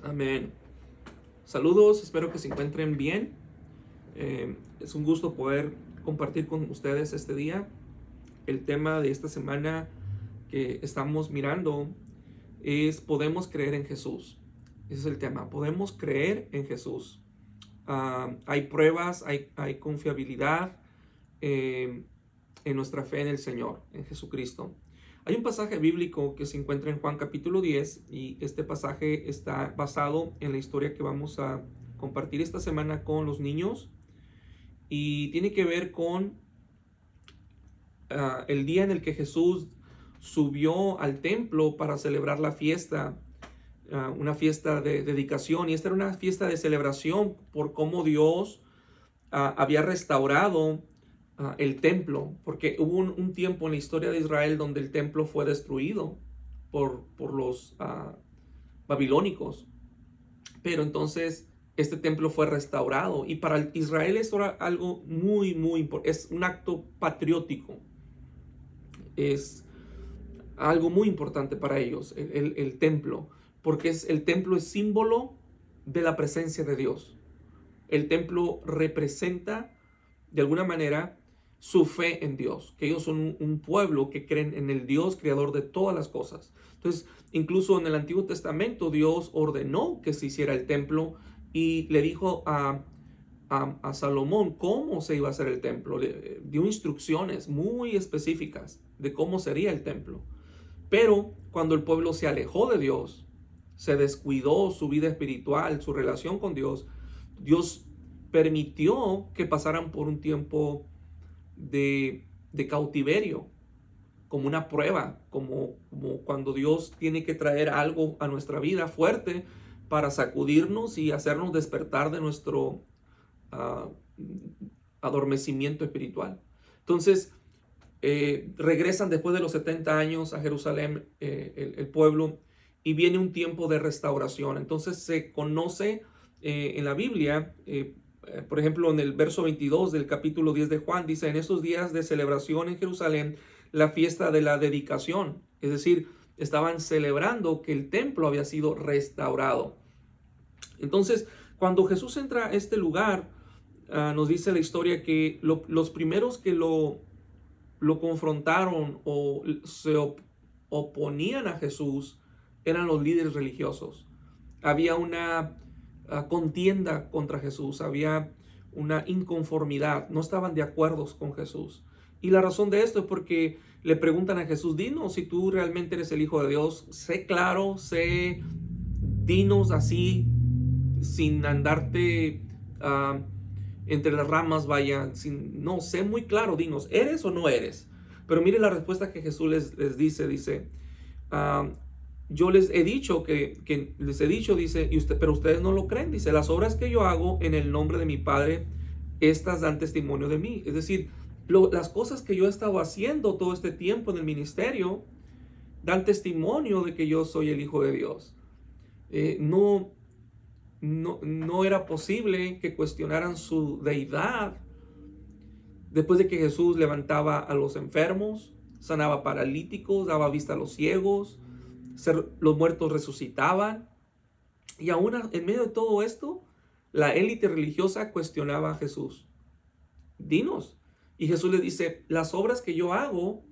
Amén. Saludos, espero que se encuentren bien. Es un gusto poder compartir con ustedes este día. El tema de esta semana que estamos mirando es podemos creer en Jesús. Ese es el tema, podemos creer en Jesús. Hay pruebas, hay confiabilidad en nuestra fe en el Señor, en Jesucristo. Hay un pasaje bíblico que se encuentra en Juan capítulo 10 y este pasaje está basado en la historia que vamos a compartir esta semana con los niños y tiene que ver con el día en el que Jesús subió al templo para celebrar la fiesta, una fiesta de dedicación, y esta era una fiesta de celebración por cómo Dios había restaurado el templo, porque hubo un tiempo en la historia de Israel donde el templo fue destruido por los babilónicos, pero entonces este templo fue restaurado y para Israel esto era algo muy importante, es un acto patriótico, es algo muy importante para ellos, el templo, porque el templo es símbolo de la presencia de Dios. El templo representa de alguna manera su fe en Dios, que ellos son un pueblo que creen en el Dios creador de todas las cosas. Entonces, incluso en el Antiguo Testamento Dios ordenó que se hiciera el templo y le dijo a Salomón cómo se iba a hacer el templo. Le dio instrucciones muy específicas de cómo sería el templo. Pero cuando el pueblo se alejó de Dios, se descuidó su vida espiritual, su relación con Dios, Dios permitió que pasaran por un tiempo de cautiverio, como una prueba, como cuando Dios tiene que traer algo a nuestra vida fuerte para sacudirnos y hacernos despertar de nuestro uh, adormecimiento espiritual. Entonces, regresan después de los 70 años a Jerusalén, el pueblo, y viene un tiempo de restauración. Entonces se conoce en la Biblia, por ejemplo, en el verso 22 del capítulo 10 de Juan, dice: en estos días de celebración en Jerusalén, la fiesta de la dedicación. Es decir, estaban celebrando que el templo había sido restaurado. Entonces, cuando Jesús entra a este lugar, nos dice la historia que los primeros que lo confrontaron o se oponían a Jesús eran los líderes religiosos. Había una contienda contra Jesús, había una inconformidad, no estaban de acuerdo con Jesús. Y la razón de esto es porque le preguntan a Jesús: dinos si tú realmente eres el Hijo de Dios, sé claro, dinos así, sin andarte entre las ramas, vaya, no, sé muy claro, dinos, ¿eres o no eres? Pero mire la respuesta que Jesús les dice, yo les he dicho dice, pero ustedes no lo creen, dice, las obras que yo hago en el nombre de mi Padre, estas dan testimonio de mí. Es decir, las cosas que yo he estado haciendo todo este tiempo en el ministerio, dan testimonio de que yo soy el Hijo de Dios. No era posible que cuestionaran su deidad después de que Jesús levantaba a los enfermos, sanaba paralíticos, daba vista a los ciegos, los muertos resucitaban. Y aún en medio de todo esto, la élite religiosa cuestionaba a Jesús. Dinos. Y Jesús le dice: las obras que yo hago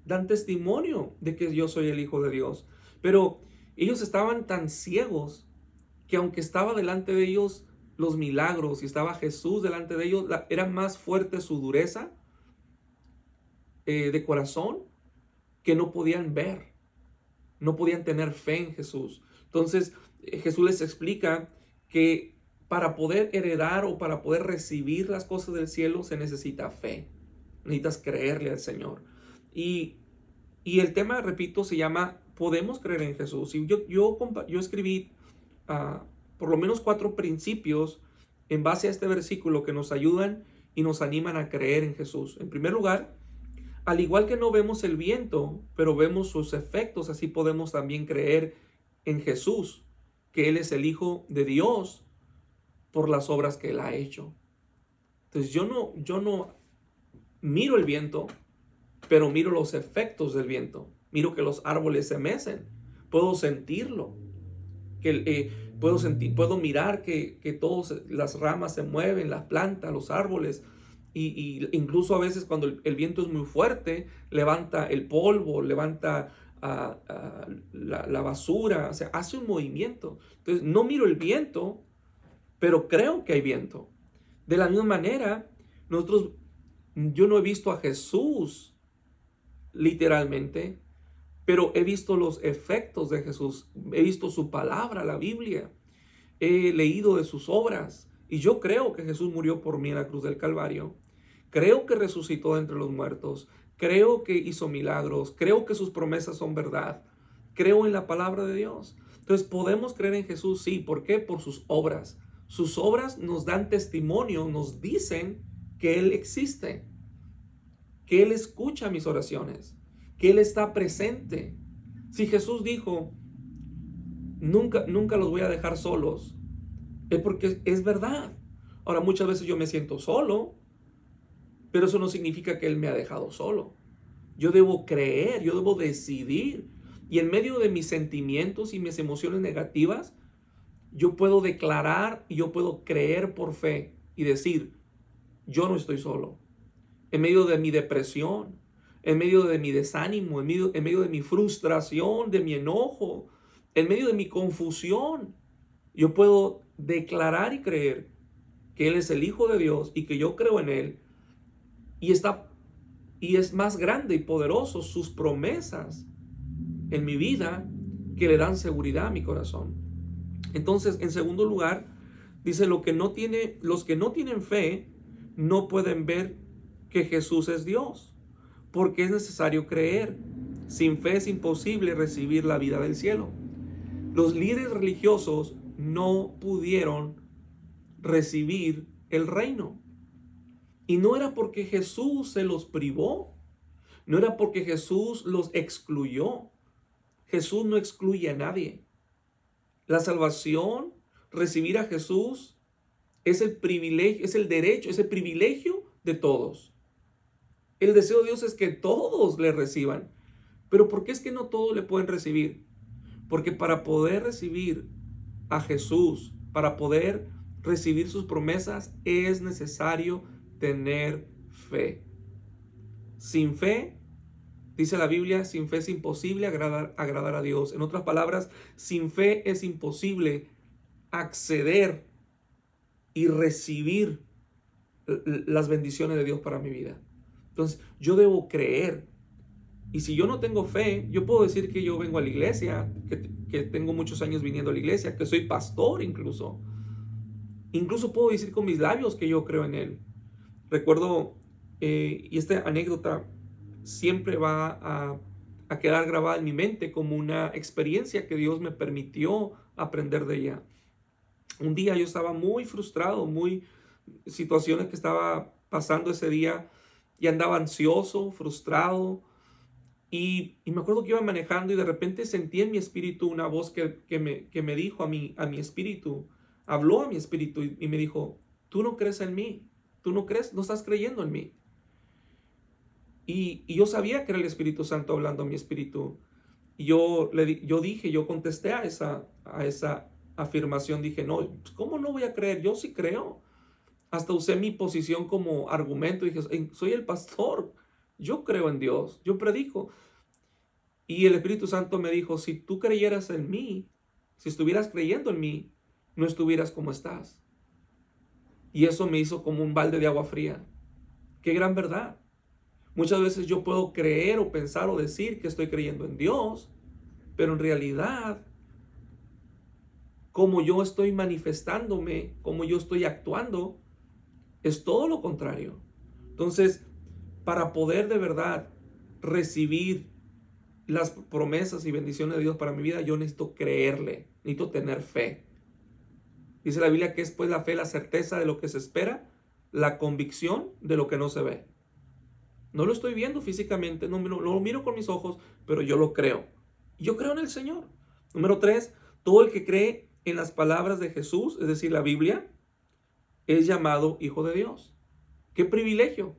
dan testimonio de que yo soy el Hijo de Dios. Pero ellos estaban tan ciegos que aunque estaba delante de ellos los milagros y estaba Jesús delante de ellos, era más fuerte su dureza de corazón, que no podían ver, no podían tener fe en Jesús. Entonces Jesús les explica que para poder heredar o para poder recibir las cosas del cielo se necesita fe, necesitas creerle al Señor. Y el tema, repito, se llama podemos creer en Jesús. Y yo escribí por lo menos 4 principios en base a este versículo que nos ayudan y nos animan a creer en Jesús. En primer lugar, al igual que no vemos el viento, pero vemos sus efectos, así podemos también creer en Jesús, que Él es el Hijo de Dios por las obras que Él ha hecho. Entonces yo no miro el viento, pero miro los efectos del viento. Miro que los árboles se mecen, puedo sentirlo, que Puedo sentir, puedo mirar que todas las ramas se mueven, las plantas, los árboles, y incluso a veces cuando el viento es muy fuerte, levanta el polvo, levanta la basura, o sea, hace un movimiento. Entonces, no miro el viento, pero creo que hay viento. De la misma manera, yo no he visto a Jesús literalmente, pero he visto los efectos de Jesús, he visto su palabra, la Biblia, he leído de sus obras, y yo creo que Jesús murió por mí en la cruz del Calvario, creo que resucitó de entre los muertos, creo que hizo milagros, creo que sus promesas son verdad, creo en la palabra de Dios. Entonces podemos creer en Jesús, sí, ¿por qué? Por sus obras. Sus obras nos dan testimonio, nos dicen que Él existe, que Él escucha mis oraciones, que Él está presente. Si Jesús dijo, nunca los voy a dejar solos, es porque es verdad. Ahora, muchas veces yo me siento solo, pero eso no significa que Él me ha dejado solo. Yo debo creer, yo debo decidir. Y en medio de mis sentimientos y mis emociones negativas, yo puedo declarar y yo puedo creer por fe y decir, yo no estoy solo. En medio de mi depresión, en medio de mi desánimo, en medio de mi frustración, de mi enojo, en medio de mi confusión, yo puedo declarar y creer que Él es el Hijo de Dios y que yo creo en Él y es más grande y poderoso sus promesas en mi vida que le dan seguridad a mi corazón. Entonces, en segundo lugar, dice los que no tienen fe no pueden ver que Jesús es Dios, porque es necesario creer. Sin fe es imposible recibir la vida del cielo. Los líderes religiosos no pudieron recibir el reino. Y no era porque Jesús se los privó, no era porque Jesús los excluyó. Jesús no excluye a nadie. La salvación, recibir a Jesús, es el privilegio, es el derecho, es el privilegio de todos. El deseo de Dios es que todos le reciban. Pero ¿por qué es que no todos le pueden recibir? Porque para poder recibir a Jesús, para poder recibir sus promesas, es necesario tener fe. Sin fe, dice la Biblia, sin fe es imposible agradar a Dios. En otras palabras, sin fe es imposible acceder y recibir las bendiciones de Dios para mi vida. Entonces, yo debo creer. Y si yo no tengo fe, yo puedo decir que yo vengo a la iglesia, que tengo muchos años viniendo a la iglesia, que soy pastor incluso. Incluso puedo decir con mis labios que yo creo en Él. Recuerdo, y esta anécdota siempre va a quedar grabada en mi mente como una experiencia que Dios me permitió aprender de ella. Un día yo estaba muy frustrado, situaciones que estaba pasando ese día y andaba ansioso, frustrado. Y me acuerdo que iba manejando y de repente sentí en mi espíritu una voz que me dijo a mi espíritu, habló a mi espíritu y me dijo, tú no crees en mí, tú no crees, no estás creyendo en mí. Y yo sabía que era el Espíritu Santo hablando a mi espíritu. Y yo contesté a esa afirmación, dije, no, ¿cómo no voy a creer? Yo sí creo. Hasta usé mi posición como argumento, dije, soy el pastor, yo creo en Dios, yo predico. Y el Espíritu Santo me dijo, si tú creyeras en mí, si estuvieras creyendo en mí, no estuvieras como estás. Y eso me hizo como un balde de agua fría. Qué gran verdad. Muchas veces yo puedo creer o pensar o decir que estoy creyendo en Dios, pero en realidad, como yo estoy manifestándome, como yo estoy actuando, es todo lo contrario. Entonces, para poder de verdad recibir las promesas y bendiciones de Dios para mi vida, yo necesito creerle, necesito tener fe. Dice la Biblia que es pues la fe, la certeza de lo que se espera, la convicción de lo que no se ve. No lo estoy viendo físicamente, no lo miro con mis ojos, pero yo lo creo. Yo creo en el Señor. Número 3, todo el que cree en las palabras de Jesús, es decir, la Biblia, es llamado hijo de Dios. ¡Qué privilegio!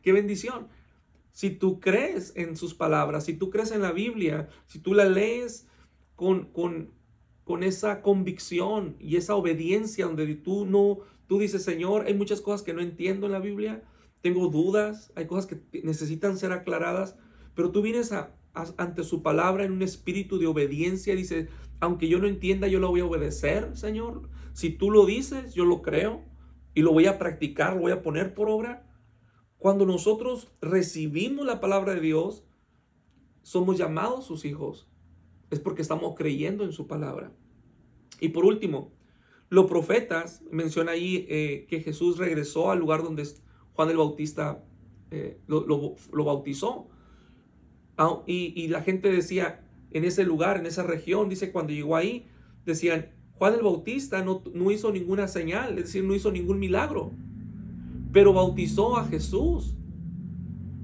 ¡Qué bendición! Si tú crees en sus palabras, si tú crees en la Biblia, si tú la lees con con esa convicción y esa obediencia donde tú dices, Señor, hay muchas cosas que no entiendo en la Biblia, tengo dudas, hay cosas que necesitan ser aclaradas, pero tú vienes ante su palabra en un espíritu de obediencia, dices, aunque yo no entienda, yo lo voy a obedecer, Señor. Si tú lo dices, yo lo creo y lo voy a practicar, lo voy a poner por obra. Cuando nosotros recibimos la palabra de Dios, somos llamados sus hijos. Es porque estamos creyendo en su palabra. Y por último, los profetas, menciona ahí que Jesús regresó al lugar donde Juan el Bautista lo bautizó. Y la gente decía, en ese lugar, en esa región, dice, cuando llegó ahí, decían, Juan el Bautista no hizo ninguna señal, es decir, no hizo ningún milagro, pero bautizó a Jesús.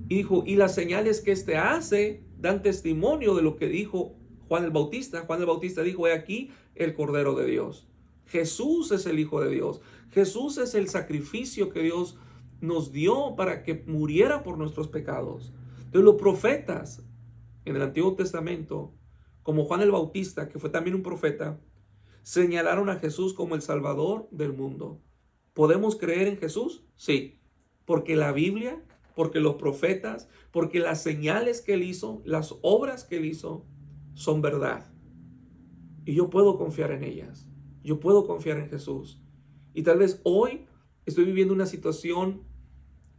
Y dijo, y las señales que éste hace dan testimonio de lo que dijo Juan el Bautista. Juan el Bautista dijo, he aquí el Cordero de Dios. Jesús es el Hijo de Dios. Jesús es el sacrificio que Dios nos dio para que muriera por nuestros pecados. Entonces los profetas en el Antiguo Testamento, como Juan el Bautista, que fue también un profeta, señalaron a Jesús como el Salvador del mundo. ¿Podemos creer en Jesús? Sí, porque la Biblia, porque los profetas, porque las señales que él hizo, las obras que él hizo, son verdad. Y yo puedo confiar en ellas. Yo puedo confiar en Jesús. Y tal vez hoy estoy viviendo una situación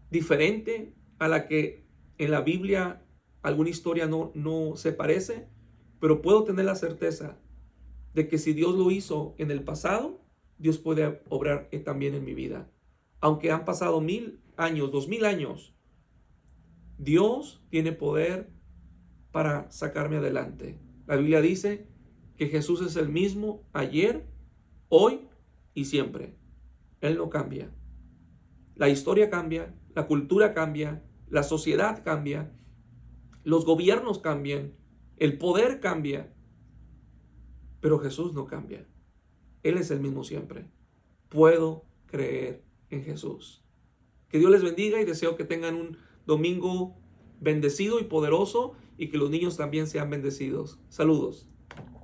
diferente a la que en la Biblia alguna historia no se parece, pero puedo tener la certeza de que si Dios lo hizo en el pasado, Dios puede obrar también en mi vida. Aunque han pasado 1000 años, 2000 años, Dios tiene poder para sacarme adelante. La Biblia dice que Jesús es el mismo ayer, hoy y siempre. Él no cambia. La historia cambia, la cultura cambia, la sociedad cambia, los gobiernos cambian, el poder cambia, pero Jesús no cambia. Él es el mismo siempre. Puedo creer en Jesús. Que Dios les bendiga y deseo que tengan un domingo bendecido y poderoso y que los niños también sean bendecidos. Saludos.